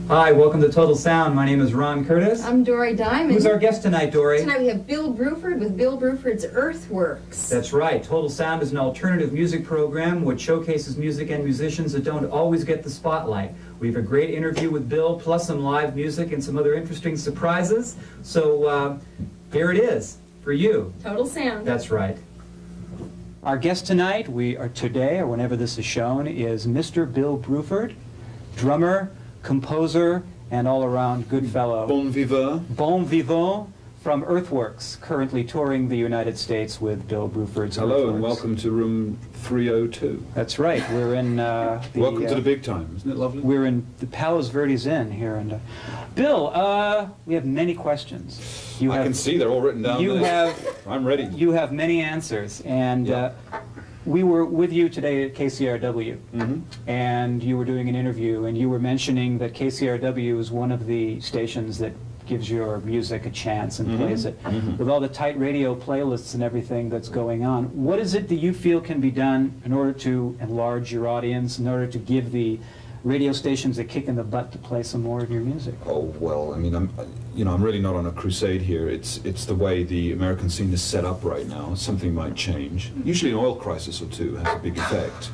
Hi, welcome to Total Sound. My name is Ron Curtis. I'm Dory Diamond. Who's our guest tonight, Dory? Tonight we have Bill Bruford with Bill Bruford's Earthworks. That's right. Total Sound is an alternative music program which showcases music and musicians that don't always get the spotlight. We have a great interview with Bill, plus some live music and some other interesting surprises. So here it is for you. Total Sound. That's right. Our guest tonight, today, or whenever this is shown, is Mr. Bill Bruford, drummer, composer, and all-around good fellow. Bon vivant. Bon vivant from Earthworks, currently touring the United States with Bill Bruford's Hello Earthworks. and welcome to room 302. That's right. We're in welcome to the big time. Isn't it lovely? We're in the Palos Verdes Inn here. And Bill, we have many questions. I can see they're all written down there. I'm ready. You have many answers. And we were with you today at KCRW, and you were doing an interview, and you were mentioning that KCRW is one of the stations that gives your music a chance and plays it. With all the tight radio playlists and everything that's going on, what is it that you feel can be done in order to enlarge your audience, in order to give the radio stations a kick in the butt to play some more of your music? Oh, well, I mean, I'm really not on a crusade here. It's the way the American scene is set up right now. Something might change. Usually an oil crisis or two has a big effect.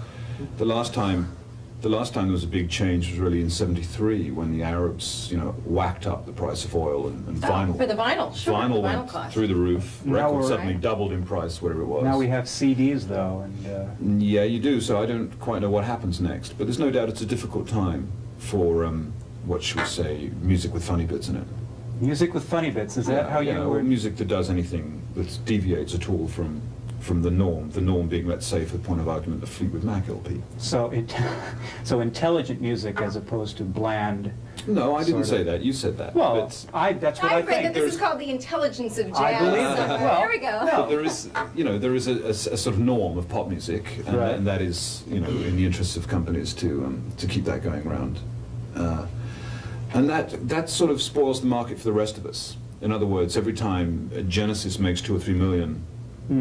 The last time there was a big change was really in '73 when the Arabs, whacked up the price of oil and vinyl. For the vinyl, sure. Vinyl the vinyl went cost. through the roof. Now Records we're- suddenly doubled in price, whatever it was. Now we have CDs, though, and Yeah, you do, so I don't quite know what happens next. But there's no doubt it's a difficult time for, what should we say, music with funny bits in it. music with funny bits. Is that how you or were? music that does anything that deviates at all from the norm being, let's say, for the point of argument, the Fleetwood Mac LP. So, so intelligent music as opposed to bland. No, I didn't Sort say of. that. You said that. Well, But, that's what I I've read think. that this is called the intelligence of jazz. I believe that. So, Well, there we go. no. but there is a sort of norm of pop music, and, Right. and that is, in the interests of companies to keep that going around. And that sort of spoils the market for the rest of us. In other words, every time Genesis makes 2 or 3 million,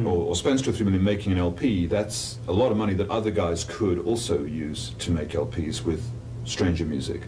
or spends 2 or 3 million making an LP, that's a lot of money that other guys could also use to make LPs with stranger music.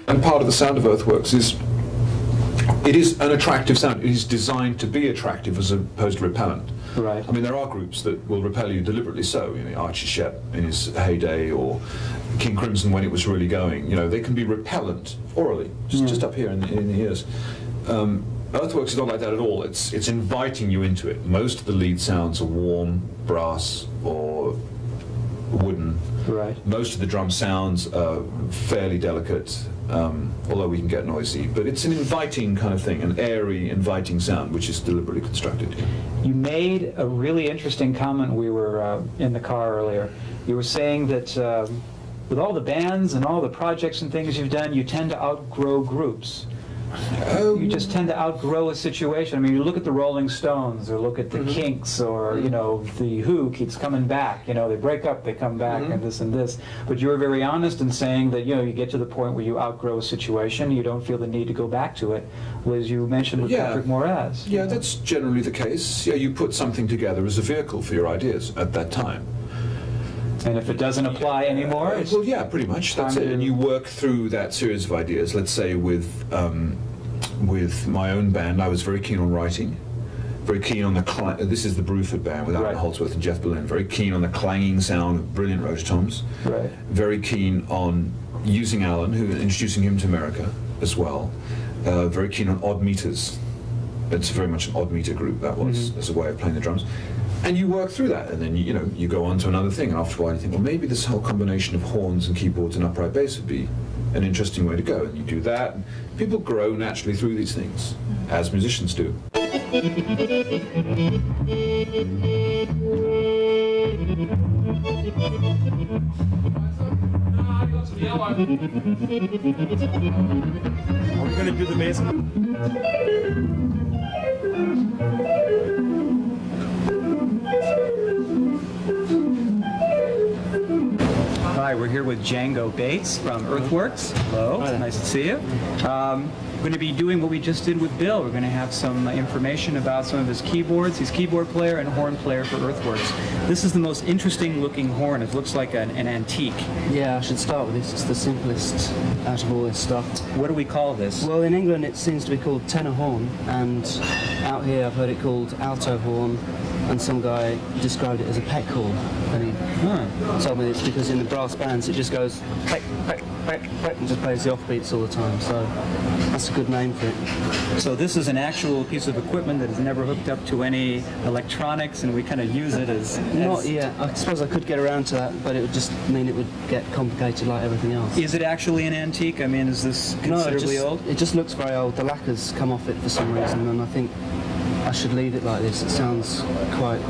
And part of the sound of Earthworks is, it is an attractive sound. It is designed to be attractive as opposed to repellent. Right. I mean, there are groups that will repel you deliberately so. You know, Archie Shepp in his heyday, or King Crimson when it was really going. You know, they can be repellent orally, just up here in the ears. Earthworks is not like that at all. It's inviting you into it. Most of the lead sounds are warm, brass, or wooden. Right. Most of the drum sounds are fairly delicate, although we can get noisy. But it's an inviting kind of thing, an airy, inviting sound, which is deliberately constructed. You made a really interesting comment. We were in the car earlier. You were saying that with all the bands and all the projects and things you've done, you tend to outgrow groups. You just tend to outgrow a situation. I mean, you look at the Rolling Stones, or look at the Kinks, or, you know, the Who keeps coming back. You know, they break up, they come back, and this and this. But you were very honest in saying that, you know, you get to the point where you outgrow a situation, you don't feel the need to go back to it, as you mentioned with Patrick Moraz. Yeah, that's generally the case. Yeah, you put something together as a vehicle for your ideas at that time. And if it doesn't apply anymore, it's well, yeah, pretty much. That's it. And you work through that series of ideas. Let's say with my own band, I was very keen on writing, very keen on the this is the Bruford band with Alan Holdsworth and Jeff Berlin. Very keen on the clanging sound of brilliant Rototoms. Right. Very keen on using Alan, introducing him to America as well. Very keen on odd meters. It's very much an odd meter group that was as a way of playing the drums. And you work through that, and then you go on to another thing, and after a while you think, well, maybe this whole combination of horns and keyboards and upright bass would be an interesting way to go. And you do that, and people grow naturally through these things, as musicians do. Are we going to do the bass? Hi, we're here with Django Bates from Earthworks. Hello, nice to see you. We're going to be doing what we just did with Bill. We're going to have some information about some of his keyboards. He's keyboard player and horn player for Earthworks. This is the most interesting looking horn. It looks like an antique. Yeah, I should start with this. It's the simplest out of all this stuff. What do we call this? Well, in England it seems to be called tenor horn, and out here I've heard it called alto horn, and some guy described it as a peck horn. And he told me it's because in the brass bands it just goes peck, peck, peck, peck, and just plays the offbeats all the time. So that's a good name for it. So this is an actual piece of equipment that is never hooked up to any electronics, and we kind of use it as... Not yet. I suppose I could get around to that, but it would just mean it would get complicated like everything else. Is it actually an antique? I mean, is this considerably old? It just looks very old. The lacquer's come off it for some reason, and I think I should leave it like this. It sounds quite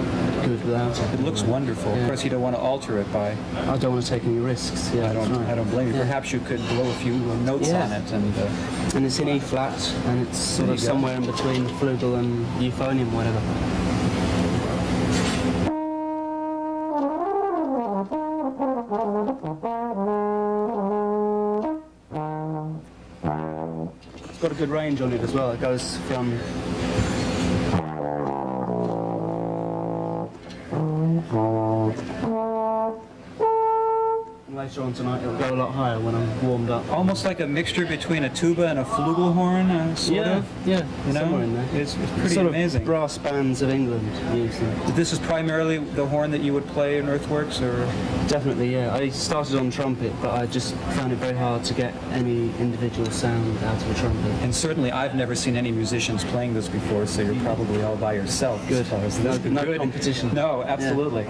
good without it. It looks wonderful. Yeah. Of course, you don't want to alter it by... I don't want to take any risks. Yeah, I don't blame you. Yeah. Perhaps you could blow a few notes on it. And it's in E flat, and it's sort of somewhere in between flugel and euphonium, whatever. It's got a good range on it as well. It goes from... Later on tonight, it'll go a lot higher when I'm warmed up. Almost like a mixture between a tuba and a flugelhorn, sort of. Yeah, You know, somewhere in there. it's pretty sort amazing. Of brass bands of England use them. This is primarily the horn that you would play in Earthworks, or? Definitely, yeah. I started on trumpet, but I just found it very hard to get any individual sound out of a trumpet. And certainly I've never seen any musicians playing this before, so you're probably all by yourself. Good. No Good. competition. No, absolutely.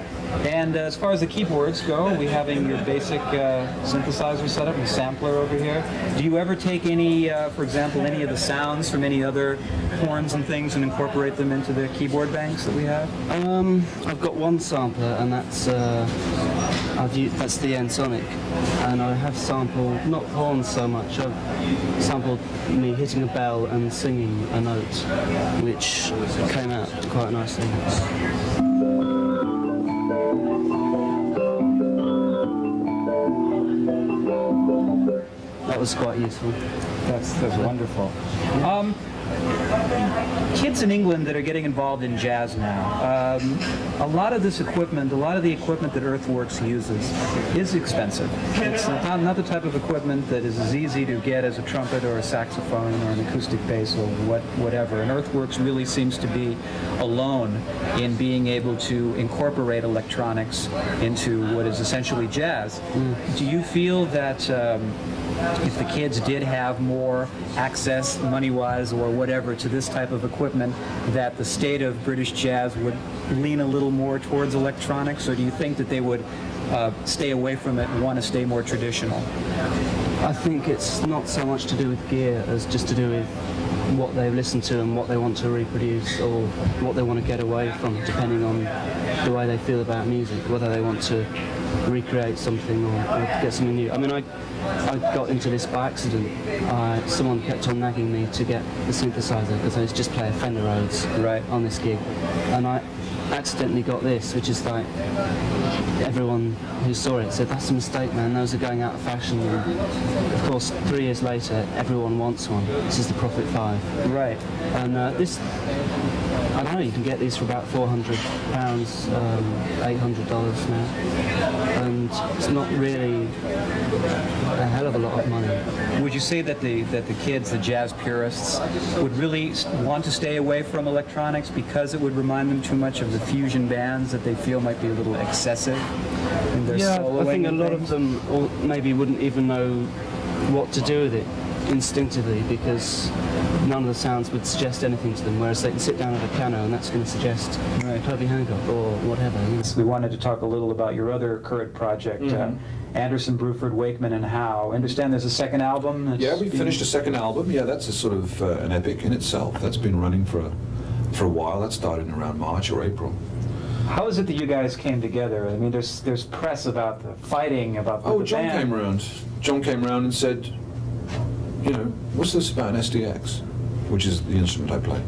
And as far as the keyboards go, we having your basic synthesizer setup and sampler over here. Do you ever take any, for example, any of the sounds from any other horns and things and incorporate them into the keyboard banks that we have? I've got one sampler, and that's that's the Ensonic, and I have sampled not horns so much. I've sampled me hitting a bell and singing a note, which came out quite nicely. That was quite useful. That's wonderful. Kids in England that are getting involved in jazz now, a lot of this equipment, a lot of the equipment that Earthworks uses is expensive. It's not the type of equipment that is as easy to get as a trumpet or a saxophone or an acoustic bass or whatever. And Earthworks really seems to be alone in being able to incorporate electronics into what is essentially jazz. Do you feel that if the kids did have more access, money-wise or whatever, to this type of equipment, that the state of British jazz would lean a little more towards electronics, or do you think that they would stay away from it and want to stay more traditional? I think it's not so much to do with gear as just to do with what they've listened to and what they want to reproduce or what they want to get away from, depending on the way they feel about music, whether they want to recreate something or get something new. I mean, I got into this by accident. Someone kept on nagging me to get the synthesizer because I used to just play a Fender Rhodes on this gig, and I accidentally got this, which is like everyone who saw it said, "That's a mistake, man. Those are going out of fashion." And of course, 3 years later, everyone wants one. This is the Prophet 5. Right. And this, I don't know, you can get these for about £400, $800 now, and it's not really a hell of a lot of money. Would you say that the kids, the jazz purists, would really want to stay away from electronics because it would remind them too much of the fusion bands that they feel might be a little excessive in their soloing? I think a and lot things? of them maybe wouldn't even know what to do with it instinctively, because none of the sounds would suggest anything to them, whereas they can sit down at a piano and that's going to suggest Herbie Hancock or whatever. You know. We wanted to talk a little about your other current project, Anderson, Bruford, Wakeman, and Howe. I understand there's a second album. Yeah, we finished a second album. Yeah, that's a sort of an epic in itself. That's been running for a while. That started in around March or April. How is it that you guys came together? I mean, there's press about the fighting, about the John band. came around. John came around and said, you know, what's this about an SDX, which is the instrument I play.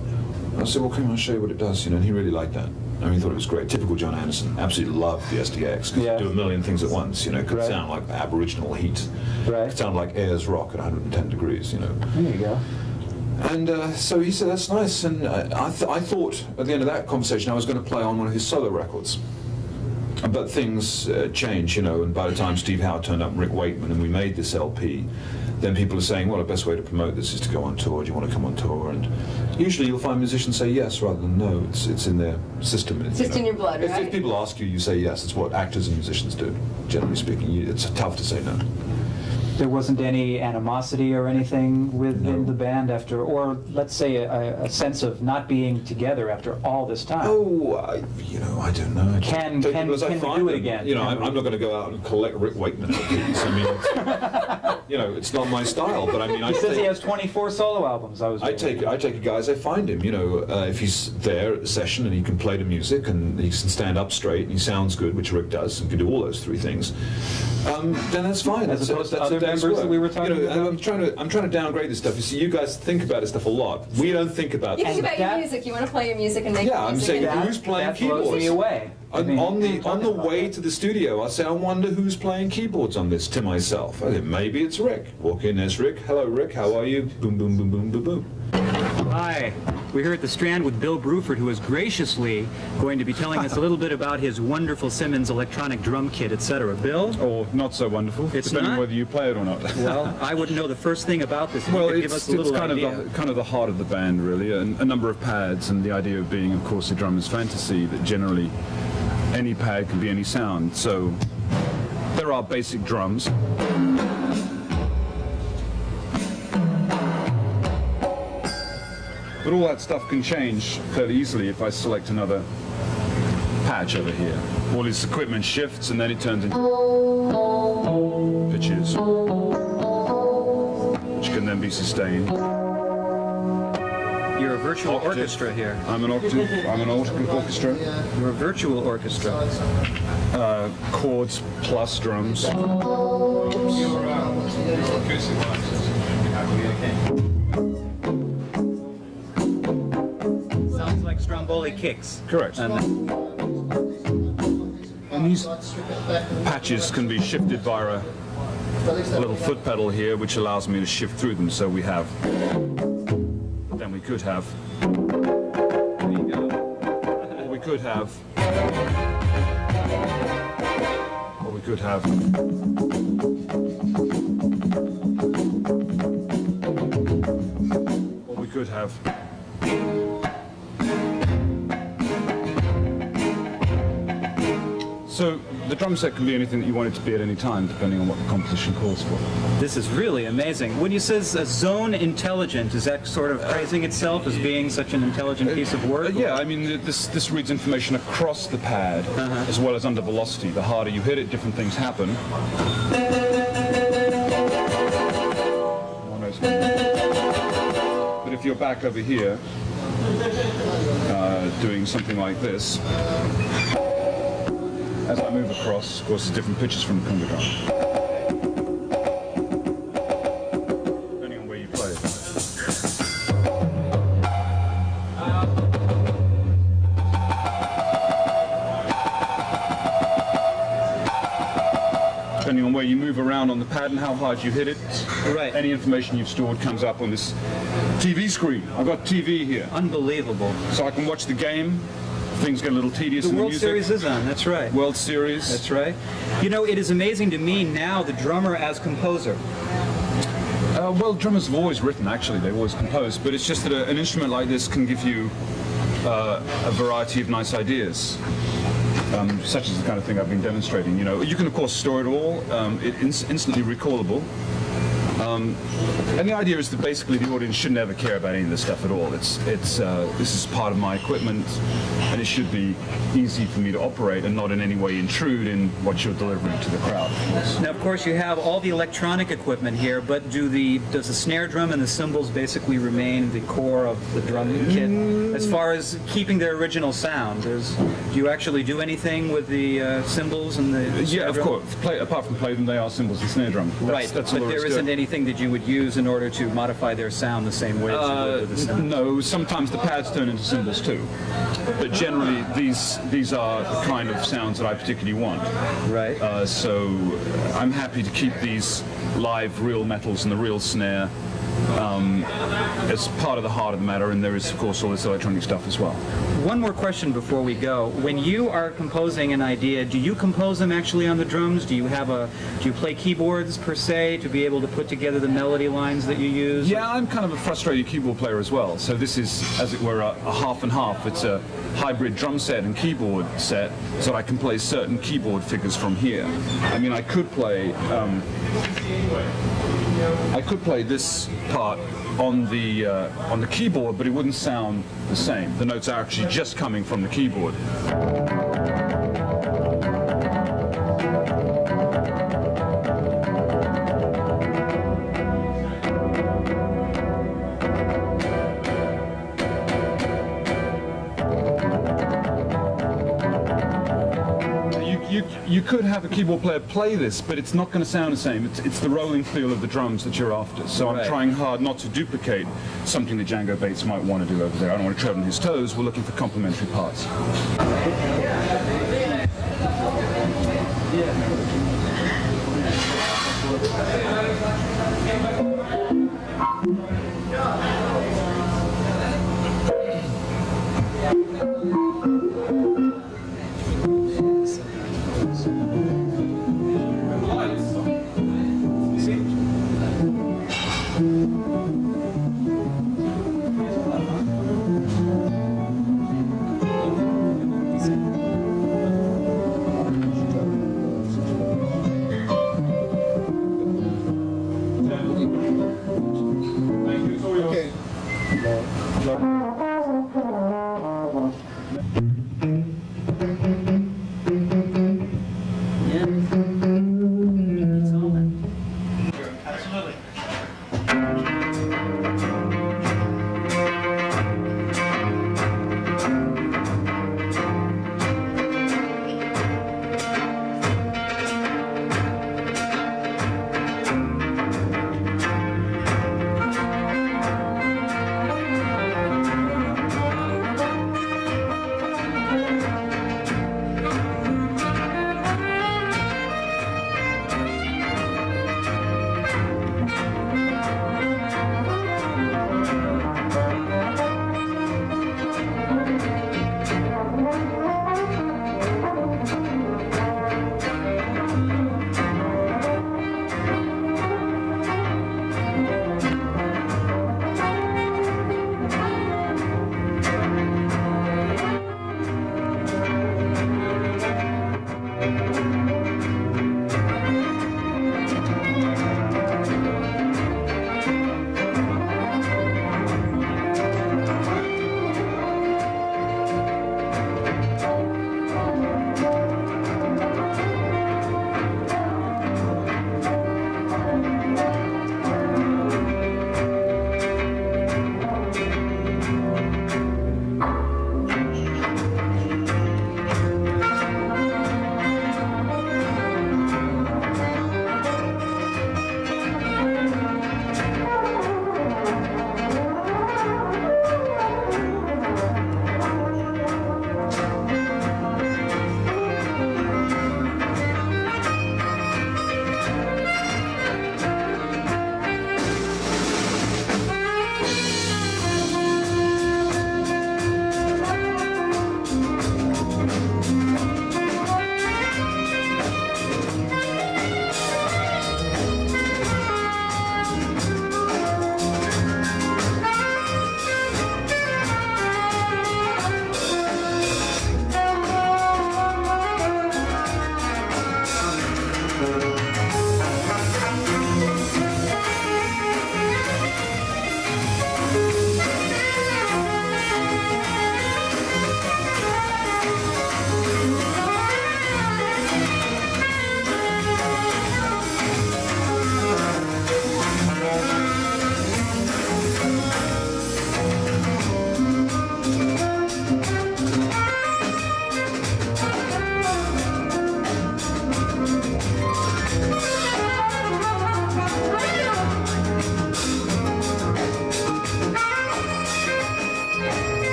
And I said, well, come on, I'll show you what it does, you know, and he really liked that. I mean, he thought it was great. Typical John Anderson. Absolutely loved the SDX. Could do a million things at once, you know. Could sound like Aboriginal heat. Could sound like Ayers Rock at 110 degrees, you know. There you go. And so he said, that's nice. And I thought at the end of that conversation I was going to play on one of his solo records. But things change, you know, and by the time Steve Howe turned up and Rick Wakeman and we made this LP, then people are saying, well, the best way to promote this is to go on tour. Do you want to come on tour? And usually you'll find musicians say yes rather than no. It's in their system. It's just in your blood, right? If people ask you, you say yes. It's what actors and musicians do, generally speaking. It's tough to say no. There wasn't any animosity or anything within the band after, or let's say a sense of not being together after all this time. You know, I don't know. Can we do it again? You know, I'm not going to go out and collect Rick Wakeman LPs. I mean, you know, it's not my style. But I mean, he says he has 24 solo albums. I take a guy as I find him. You know, if he's there at the session and he can play the music and he can stand up straight and he sounds good, which Rick does, and can do all those three things, then that's fine. As opposed to other members that we were talking about. I'm trying to downgrade this stuff. You see, you guys think about this stuff a lot. We don't think about. You think about your music. You want to play your music and make music. Yeah, I'm saying who's playing keyboards? Me away. On the way to the studio, I say, I wonder who's playing keyboards on this to myself. I think maybe it's Rick. Walk in, there's Rick. Hello, Rick. How are you? Boom, boom, boom, boom, boom, boom. Hi. We're here at the Strand with Bill Bruford, who is graciously going to be telling us a little bit about his wonderful Simmons electronic drum kit, etc. Bill? Or not so wonderful, It's depending not? whether you play it or not. Well, I wouldn't know the first thing about this. Well, You could it's, give us a little kind idea. of the heart of the band, really. A number of pads, and the idea of being, of course, a drummer's fantasy that generally any pad can be any sound. So there are basic drums. But all that stuff can change fairly easily if I select another patch over here. All this equipment shifts and then it turns into pitches, which can then be sustained. You're a virtual Octave. orchestra here. I'm an orchestra. You're a virtual orchestra. Chords plus drums. Sounds like Stromboli kicks. Correct. And And these patches can be shifted via a little foot pedal here, which allows me to shift through them. So we have, then we could have, or we could have, or we could have, or we could have. So the drum set can be anything that you want it to be at any time, depending on what the composition calls for. this is really amazing. When you says zone intelligent, is that sort of praising itself as being such an intelligent piece of work? Yeah, I mean, this reads information across the pad as well as under velocity. The harder you hit it, different things happen. But if you're back over here, doing something like this, as I move across, of course, there's different pitches from the conga drum, depending on where you play it. Depending on where you move around on the pad and how hard you hit it, Right. any information you've stored comes up on this TV screen. I've got TV here, Unbelievable. so I can watch the game. Things get a little tedious The in the World music. Series is on, that's right. World Series. That's right. You know, it is amazing to me now, the drummer as composer. Well, drummers have always written, actually. They've always composed. But it's just that an instrument like this can give you a variety of nice ideas, such as the kind of thing I've been demonstrating. You know, you can, of course, store it all. It's instantly recallable. And the idea is that basically the audience should never care about any of this stuff at all. This is part of my equipment, and it should be easy for me to operate and not in any way intrude in what you're delivering to the crowd. Now, of course, you have all the electronic equipment here, but does the snare drum and the cymbals basically remain the core of the drum kit as far as keeping their original sound? Do you actually do anything with the cymbals and the Yeah, snare of drum? course. Apart from play them, they are cymbals and snare drum. Right, That's all but there is isn't to it. anything that you would use in order to modify their sound the same way as you would with the sound. No, sometimes the pads turn into cymbals too. But generally, these are the kind of sounds that I particularly want. Right. So I'm happy to keep these live real metals and the real snare as part of the heart of the matter, and there is, of course, all this electronic stuff as well. One more question before we go. When you are composing an idea, do you compose them actually on the drums? Do you play keyboards per se to be able to put together the melody lines that you use? Yeah, I'm kind of a frustrated keyboard player as well. So this is, as it were, a half and half. It's a hybrid drum set and keyboard set, so I can play certain keyboard figures from here. I mean, I could play this part on the keyboard, but it wouldn't sound the same. The notes are actually just coming from the keyboard. You could have a keyboard player play this, but it's not going to sound the same. It's the rolling feel of the drums that you're after. So I'm Right. trying hard not to duplicate something that Django Bates might want to do over there. I don't want to tread on his toes. We're looking for complementary parts.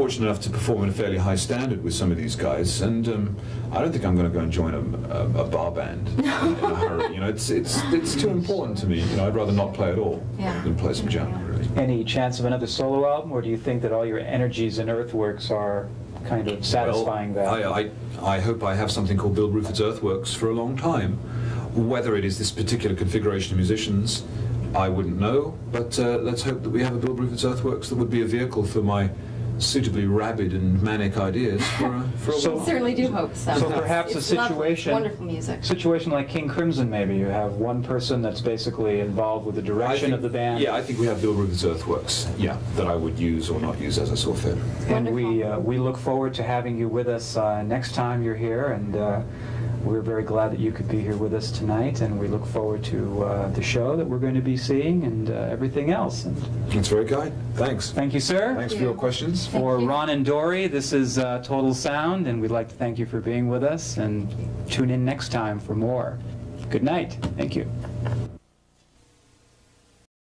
fortunate enough to perform at a fairly high standard with some of these guys, and I don't think I'm going to go and join a bar band in a hurry. You know, it's too important to me. You know, I'd rather not play at all than play some jam. Really. Any chance of another solo album, or do you think that all your energies in Earthworks are kind of satisfying that? I hope I have something called Bill Bruford's Earthworks for a long time. Whether it is this particular configuration of musicians, I wouldn't know, but let's hope that we have a Bill Bruford's Earthworks that would be a vehicle for my suitably rabid and manic ideas for a So- while. I certainly do hope so. So perhaps It's a lovely, situation, wonderful music. situation like King Crimson, maybe you have one person that's basically involved with the direction of the band. Yeah, I think we have Bill Bruford's Earthworks, that I would use or not use as I saw fit. And Wonderful. we look forward to having you with us next time you're here, and we're very glad that you could be here with us tonight, and we look forward to the show that we're going to be seeing and everything else. And That's very kind. Thanks. thank you, sir. Thanks for your questions. For Thank you. Ron and Dory, this is Total Sound, and we'd like to thank you for being with us, and tune in next time for more. Good night. Thank you.